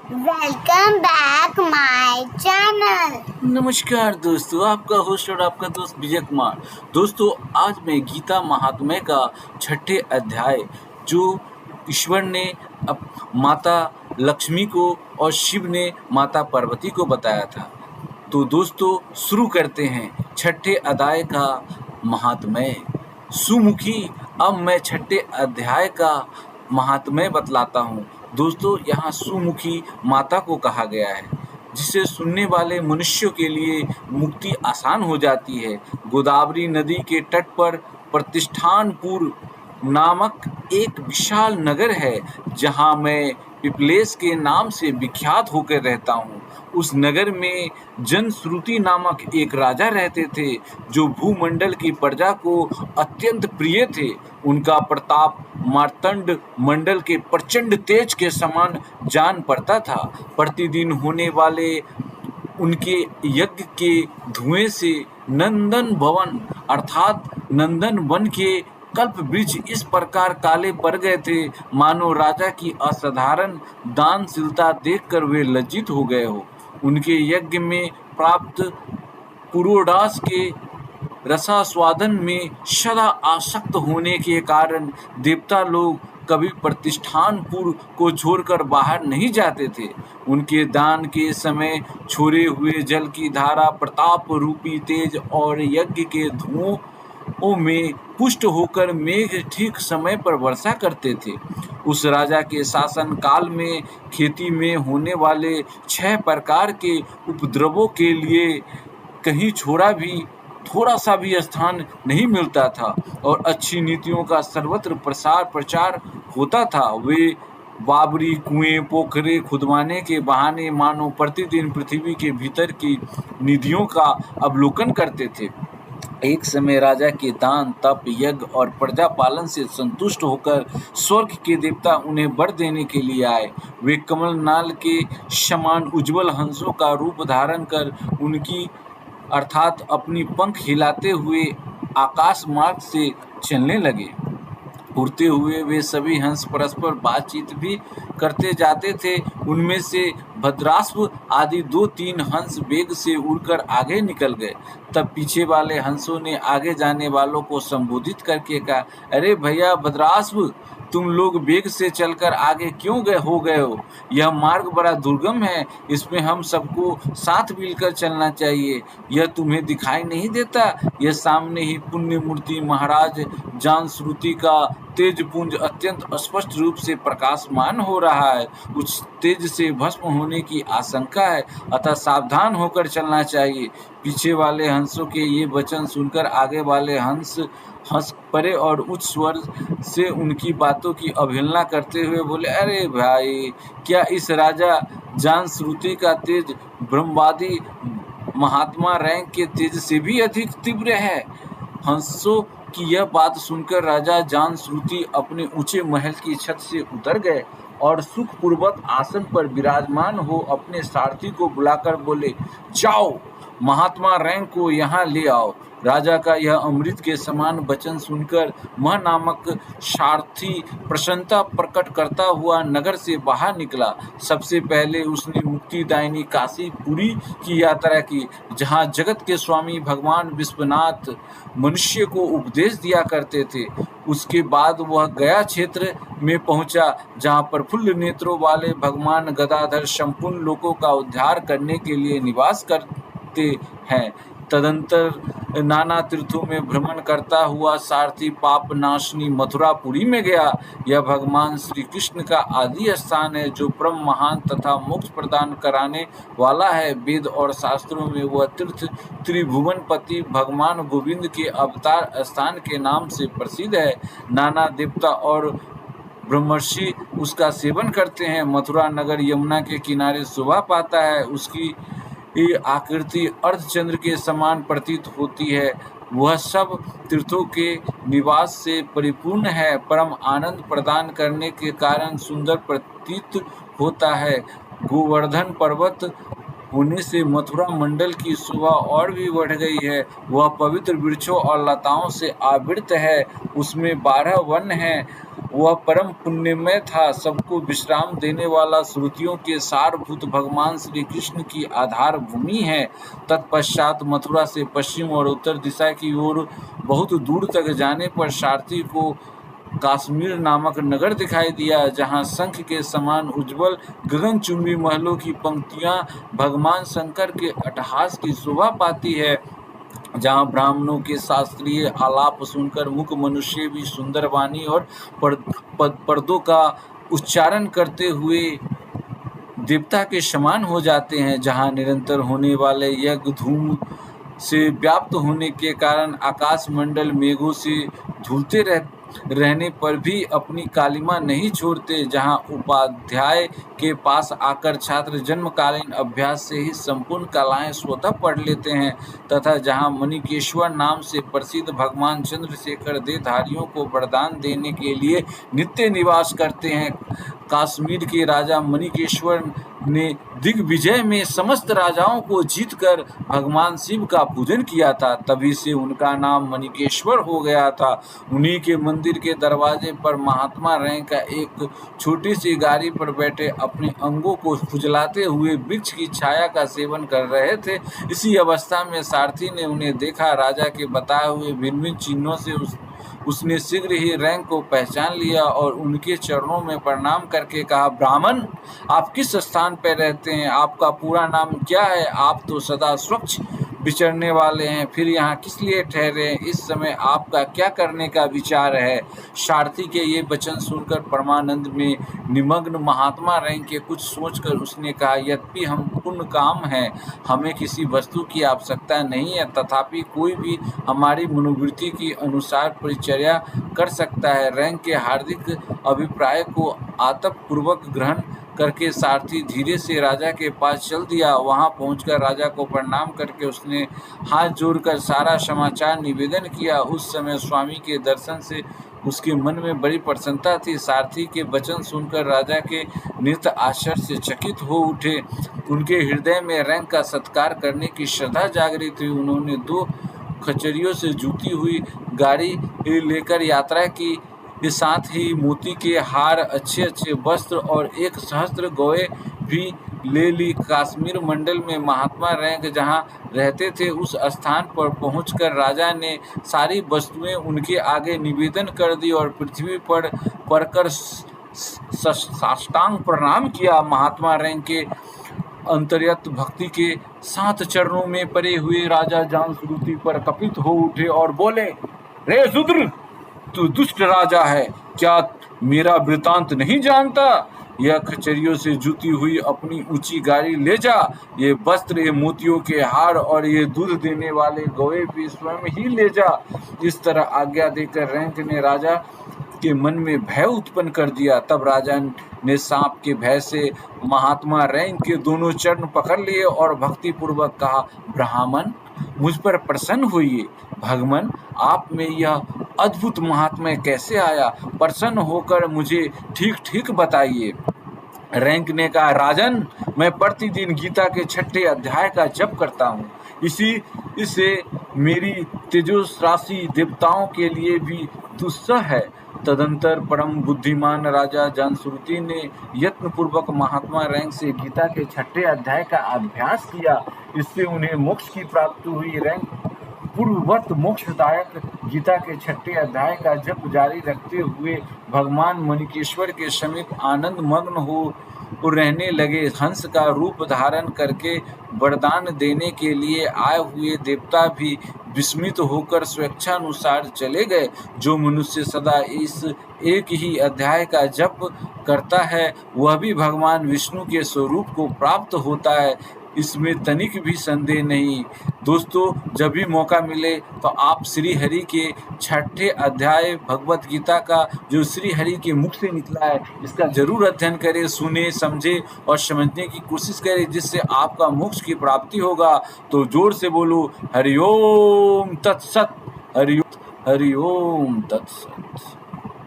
Welcome back my channel. नमस्कार दोस्तों, आपका होस्ट और आपका दोस्त विजय कुमार। दोस्तों, आज मैं गीता महात्म्य का 6ठे अध्याय जो ईश्वर ने माता लक्ष्मी को और शिव ने माता पार्वती को बताया था। तो दोस्तों, शुरू करते हैं 6ठे अध्याय का महात्म्य। सुमुखी। अब मैं 6ठे अध्याय का महात्म्य बतलाता हूँ। दोस्तों, यहाँ सुमुखी माता को कहा गया है, जिसे सुनने वाले मनुष्यों के लिए मुक्ति आसान हो जाती है। गोदावरी नदी के तट पर प्रतिष्ठानपुर नामक एक विशाल नगर है, जहाँ मैं पिपलेश के नाम से विख्यात होकर रहता हूँ। उस नगर में जनश्रुति नामक एक राजा रहते थे, जो भूमंडल की प्रजा को अत्यंत प्रिय थे। उनका प्रताप मार्तंड मंडल के प्रचंड तेज के समान जान पड़ता था। प्रतिदिन होने वाले उनके यज्ञ के धुएं से नंदन भवन अर्थात नंदन वन के कल्प वृक्ष इस प्रकार काले पड़ गए थे, मानो राजा की असाधारण दानशीलता देखकर वे लज्जित हो गए हो। उनके यज्ञ में प्राप्त पुरोडास के रसास्वादन में सदा आसक्त होने के कारण देवता लोग कभी प्रतिष्ठानपुर को छोड़कर बाहर नहीं जाते थे। उनके दान के समय छोड़े हुए जल की धारा प्रताप रूपी तेज और यज्ञ के धुओं में पुष्ट होकर मेघ ठीक समय पर वर्षा करते थे। उस राजा के शासन काल में खेती में होने वाले 6 प्रकार के उपद्रवों के लिए कहीं थोड़ा सा भी स्थान नहीं मिलता था और अच्छी नीतियों का सर्वत्र प्रचार होता था। वे बाबरी कुएं पोखरे खुदवाने के बहाने मानो प्रतिदिन पृथ्वी के भीतर की निधियों का अवलोकन करते थे। एक समय राजा के दान तप यज्ञ और प्रजा पालन से संतुष्ट होकर स्वर्ग के देवता उन्हें वर देने के लिए आए। वे कमल नाल के समान उज्जवल हंसों का रूप धारण कर उनकी अर्थात अपनी पंख हिलाते हुए आकाश मार्ग से चलने लगे। उड़ते हुए वे सभी हंस परस्पर बातचीत भी करते जाते थे। उनमें से भद्रास्व आदि 2-3 हंस वेग से उड़कर आगे निकल गए। तब पीछे वाले हंसों ने आगे जाने वालों को संबोधित करके कहा, अरे भैया भद्रास्व, तुम लोग वेग से चलकर आगे क्यों हो गए हो? यह मार्ग बड़ा दुर्गम है, इसमें हम सबको साथ मिलकर चलना चाहिए। यह तुम्हें दिखाई नहीं देता? यह सामने ही पुण्य मूर्ति महाराज जानश्रुति का तेजपुंज अत्यंत स्पष्ट रूप से प्रकाशमान हो रहा है। उस तेज से भस्म होने की आशंका है, अतः सावधान होकर चलना चाहिए। पीछे वाले हंसों के ये वचन सुनकर आगे वाले हंस हंस पड़े और उच्च स्वर से उनकी बातों की अवहेलना करते हुए बोले, अरे भाई, क्या इस राजा जानश्रुति का तेज ब्रह्मवादी महात्मा रैंक के तेज से भी अधिक तीव्र है? हंसों की यह बात सुनकर राजा जानश्रुति अपने ऊंचे महल की छत से उतर गए और सुखपूर्वक आसन पर विराजमान हो अपने सारथी को बुलाकर बोले, जाओ, महात्मा रैंक को यहाँ ले आओ। राजा का यह अमृत के समान वचन सुनकर मह नामक सारथी प्रसन्नता प्रकट करता हुआ नगर से बाहर निकला। सबसे पहले उसने मुक्तिदायिनी काशीपुरी की यात्रा की, जहाँ जगत के स्वामी भगवान विश्वनाथ मनुष्य को उपदेश दिया करते थे। उसके बाद वह गया क्षेत्र में पहुंचा, जहाँ प्रफुल्ल नेत्रों वाले भगवान गदाधर संपूर्ण लोकों का उद्धार करने के लिए निवास करते हैं। तदंतर नाना तीर्थों में भ्रमण करता हुआ सारथी पाप नाशनी मथुरापुरी में गया। यह भगवान श्री कृष्ण का आदि स्थान है, जो परम महान तथा मोक्ष प्रदान कराने वाला है। वेद और शास्त्रों में वह तीर्थ त्रिभुवनपति भगवान गोविंद के अवतार स्थान के नाम से प्रसिद्ध है। नाना देवता और ब्रह्मर्षि उसका सेवन करते हैं। मथुरा नगर यमुना के किनारे शोभा पाता है। उसकी आकृति अर्धचंद्र के समान प्रतीत होती है। वह सब तीर्थों के निवास से परिपूर्ण है, परम आनंद प्रदान करने के कारण सुंदर प्रतीत होता है। गोवर्धन पर्वत होने से मथुरा मंडल की शोभा और भी बढ़ गई है। वह पवित्र वृक्षों और लताओं से आवृत है, उसमें 12 वन हैं। वह परम पुण्यमय था, सबको विश्राम देने वाला, श्रुतियों के सारभूत भगवान श्री कृष्ण की आधार भूमि है। तत्पश्चात मथुरा से पश्चिम और उत्तर दिशा की ओर बहुत दूर तक जाने पर सारथी को काश्मीर नामक नगर दिखाई दिया, जहां शंख के समान उज्ज्वल गगनचुंबी महलों की पंक्तियां भगवान शंकर के अट्टहास की शोभा पाती है, जहां ब्राह्मणों के शास्त्रीय आलाप सुनकर मुख मनुष्य भी सुंदर वाणी और पर्दों का उच्चारण करते हुए देवता के समान हो जाते हैं, जहां निरंतर होने वाले यज्ञ धूम से व्याप्त होने के कारण आकाश मंडल मेघों से धुलते रहने पर भी अपनी कालिमा नहीं छोड़ते, जहां उपाध्याय के पास आकर छात्र जन्मकालीन अभ्यास से ही संपूर्ण कलाएं स्वतः पढ़ लेते हैं, तथा जहां मणिकेश्वर नाम से प्रसिद्ध भगवान चंद्रशेखर देहधारियों को वरदान देने के लिए नित्य निवास करते हैं। कश्मीर के राजा मणिकेश्वर ने दिग्विजय में समस्त राजाओं को जीतकर भगवान शिव का पूजन किया था, तभी से उनका नाम मणिकेश्वर हो गया था। उन्हीं के मंदिर के दरवाजे पर महात्मा रैंक का एक छोटी सी गाड़ी पर बैठे अपने अंगों को खुजलाते हुए वृक्ष की छाया का सेवन कर रहे थे। इसी अवस्था में सारथी ने उन्हें देखा। राजा के बताए हुए भिन्न भिन्न चिन्हों से उसने शीघ्र ही रैंक को पहचान लिया और उनके चरणों में प्रणाम करके कहा, ब्राह्मण, आप किस स्थान पर रहते हैं? आपका पूरा नाम क्या है? आप तो सदा स्वच्छ विचरने वाले हैं, फिर यहाँ किस लिए ठहरे हैं? इस समय आपका क्या करने का विचार है? सारथी के ये वचन सुनकर परमानंद में निमग्न महात्मा रैंक के कुछ सोचकर उसने कहा, यद्यपि हम पुण्य काम हैं, हमें किसी वस्तु की आवश्यकता नहीं है, तथापि कोई भी हमारी मनोवृत्ति के अनुसार परिचर्या कर सकता है। रैंक के हार्दिक अभिप्राय को आदरपूर्वक ग्रहण करके सारथी धीरे से राजा के पास चल दिया। वहां पहुंचकर राजा को प्रणाम करके उसने हाथ जोड़कर सारा समाचार निवेदन किया। उस समय स्वामी के दर्शन से उसके मन में बड़ी प्रसन्नता थी। सारथी के वचन सुनकर राजा के नेत्र आश्चर्य से चकित हो उठे। उनके हृदय में रैंक का सत्कार करने की श्रद्धा जागृत हुई। उन्होंने 2 खच्चरियों से जुती हुई गाड़ी लेकर यात्रा की, के साथ ही मोती के हार, अच्छे अच्छे वस्त्र और 1 सहस्त्र गौएं भी ले ली। कश्मीर मंडल में महात्मा रैंक जहाँ रहते थे, उस स्थान पर पहुंचकर राजा ने सारी वस्तुएं उनके आगे निवेदन कर दी और पृथ्वी पर पड़कर साष्टांग प्रणाम किया। महात्मा रैंक के अंतर्यत भक्ति के 7 चरणों में पड़े हुए राजा जानश्रुति पर कपित हो उठे और बोले, रे शूद्र, तू दुष्ट राजा है, क्या मेरा वृतांत नहीं जानता? यह खच्चरियों से जुती हुई अपनी ऊंची गाड़ी ले जा। ये वस्त्र, ये मोतियों के हार और ये दूध देने वाले गौएं भी स्वयं ही ले जा। इस तरह आज्ञा देकर रैंक ने राजा के मन में भय उत्पन्न कर दिया। तब राजा ने सांप के भय से महात्मा रैंक के दोनों चरण पकड़ लिए और भक्ति पूर्वक कहा, ब्राह्मण, मुझ पर प्रसन्न होइए। भगवान, आप में यह अद्भुत महात्म्य कैसे आया? प्रसन्न होकर मुझे ठीक ठीक बताइए। रैंक ने कहा, राजन, मैं प्रतिदिन गीता के 6ठे अध्याय का जप करता हूँ। इससे मेरी तेजस राशि देवताओं के लिए भी दुस्सह है। तदंतर परम बुद्धिमान राजा जानश्रुति ने यत्न पूर्वक महात्मा रैंक से गीता के 6ठे अध्याय का अभ्यास किया। इससे उन्हें मोक्ष की प्राप्ति हुई। रैंक पूर्ववत मोक्षदायक गीता के 6ठे अध्याय का जप जारी रखते हुए भगवान मणिकेश्वर के समीप आनंद मग्न हो रहने लगे। हंस का रूप धारण करके वरदान देने के लिए आए हुए देवता भी विस्मित होकर स्वेच्छानुसार चले गए। जो मनुष्य सदा इस एक ही अध्याय का जप करता है, वह भी भगवान विष्णु के स्वरूप को प्राप्त होता है, इसमें तनिक भी संदेह नहीं। दोस्तों, जब भी मौका मिले तो आप श्री हरि के 6ठे अध्याय भगवत गीता का, जो श्री हरि के मुख से निकला है, इसका जरूर अध्ययन करें, सुने, समझे और समझने की कोशिश करें, जिससे आपका मोक्ष की प्राप्ति होगा। तो जोर से बोलो, हरि ओम तत्सत, हरि ओम तत्सत।